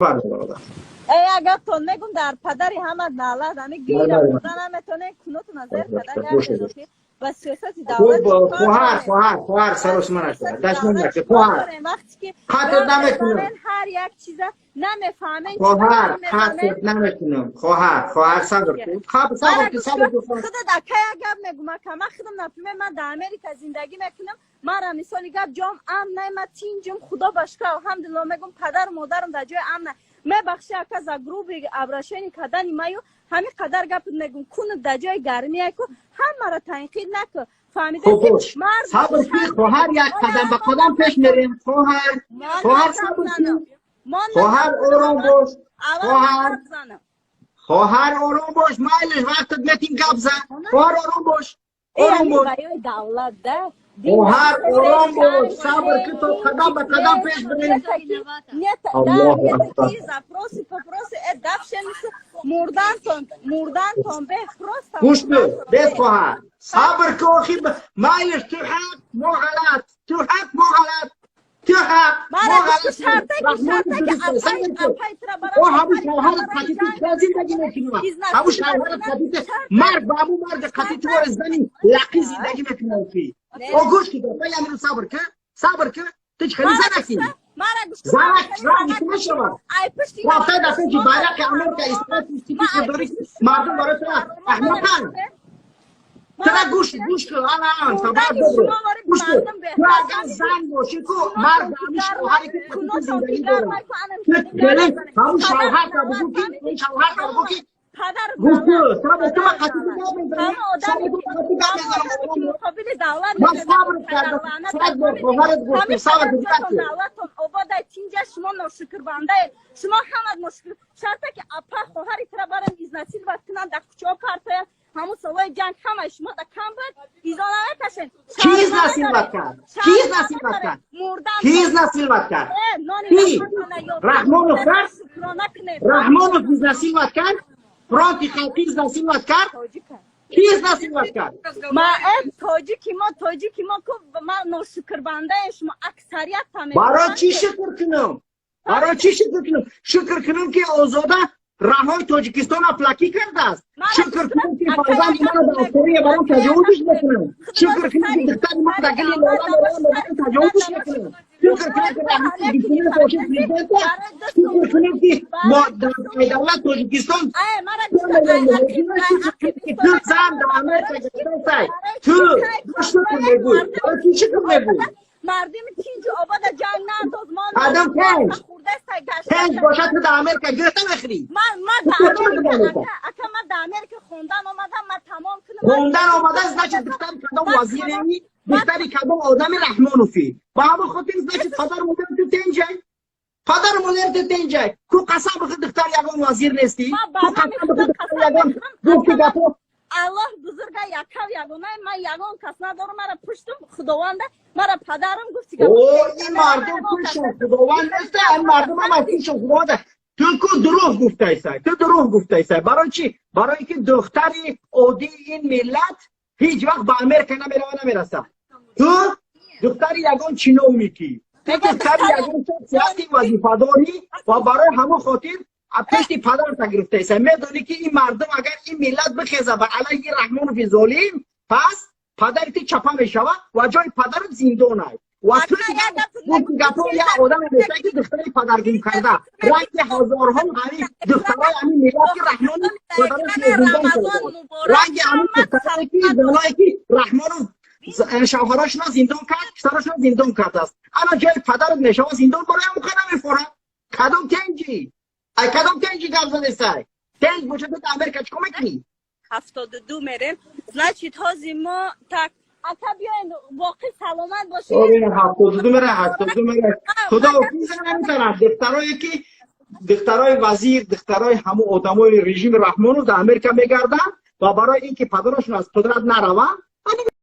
ای اگر تو نگم در پدری همه نالد همی گیره بودن همه تو نکنوت نظر پدر یک بس سیاستی دولت خواهر سروس من است دشمن نکه خواهر وقتی که خاطر نمیکنم هر یک چیز نمیفهمین خواهر خاطر نمیکنم خواهر صبر کن صبر کن خدا دکه گپ میگم که من خودم نفهمم من در امریکا زندگی میکنم مرا مثالی گپ جام امن نه تینجم خدا باشکه الحمدلله میگم پدر و مادرم در جای امن میبخشی که از گروه ابراشینی کدن مایو همین قدر گپ نگم کون در جای گرمی کو هم مرا تنقید نکو فهمیده مرد صبر کی خواهر یک قدم به قدم پیش میریم خواهر صبر کی خواهر آرام باش خواهر آرام باش مایلش وقتت نتیم گپ زن خواهر آرام باش دولت ده خواهر آرام باش صبر که تو قدم به قدم پیش بریم الله اکبر افروسی پروسی دفش مردن تون به فروست گوش به خواهر صبر که اخی مایلش تو حق ما غلط تو حق ما غلط تو حق ما غلط شرطه که اپای ترا برای همون شوهرت قطیت زندگی میکنم همون شوهرت قطیت مرد با همون مرد قطیت وار زنی لقی زندگی میکنم فی او گوش که بایی امرو صبر که تو چه خیلی زنکی زنک رنگی نشود وقتا دفعه که بایرق امریکا اسمت استیکی داری مردم برای تو احمقان ترا گوش که الان صبر ببرو گوش که تو اگر زن باشی که مرد همی شوهری که قطیت زندگی داره همون شوهر تا بگو که این شوهر تا بگو که گوش که ترا تو با قطیت نمیدونی من صبر کردم صبر با خواهرت گفتی صبر کردم شما ناشکر بنده شما همه مشکل شرطه که اپا خواهری ترا برم از نسیل وقت کنن در کچه پرته همون سوای جنگ همه شما در کم بود ایزانه نکشن کیز نسیل وقت کرد کیز نسیل وقت کرد رحمانو کرد رحمانو کیز نسیل وقت کرد فرانتی خلقیز نسیل وقت کرد کیز نسیل وقت کرد ما تاجیکی ما که ما ناشکر بنده شما اکثریت همه برای چی شکر کنم شکر کنم که آزاده رهای تاجیکستان افلاکی کرده است شکر کنم که فرزند من در سوریه برام تجاوزش بکنم شکر کنم که دختر من در گلی لالان تجاوزش بکنم شکر کنم که رحمت دیگرین توشید پریزنده شکر کنم که ما در دولت تاجیکستان تو زن در امریکا گشتن سای تو شکر نگو تو شکر نگو مردم تینج آباد جنگ ننداز آدم تنج باشد که در امریکا گرفته بخری من در امریکا خوندن آمدم من تمام کنم خوندن آمده از نشد دختر کدام وزیری دختری کدام آدم رحمانوفی با همه خاطر از نشد پدر مادر تو تنجه کو قسم بخود دختر یگان وزیر نیستی کو قسم بخود دختر یگان گفتی گفت الله بزرگه یگانه من یگان کس ندارم مرا پشتم خداونده مرا پدرم گفتی که این مردم پشتم خداوند است این مردم هم پشتم خداوند تو کو دروغ گفته ایسای برای چی؟ برای اینکه دختری عادی این ملت هیچ وقت به امریکا نمیرسه تو دختری یگان چینو میکی تو دختری یگان سیاسی وظیفه‌داری و برای همه خاطر پشت پدر تا گرفته ایسای میدونی که این مردم اگر این ملت بخیزه به علیه رحمان ظالم پس پدرت چپا میشود و جای پدرت زندان است و تو گپو یا آدم میشه که دختری پدرگون کرده رنگ هزارها همین دخترای همین ملت که رحمان پدرش زندان کرده رنگ همین دخترایی که زنایی که رحمان شوهرش را زندان کرد پسرش را زندان کرده است اما جای پدرت میشه زندان برای هم کنه میفوره کدام تنجی گپ زده سای تنج باشه تو امریکا چیکار میکنی 72 میریم значит هازی ما تک اتا بیاین واقعی سلامت باشید آره 72 میره خدا حافظ نمیتونه دخترای وزیر دخترای همو آدمای رژیم رحمانو در امریکا میگردن و برای اینکه پدرشون از قدرت نروند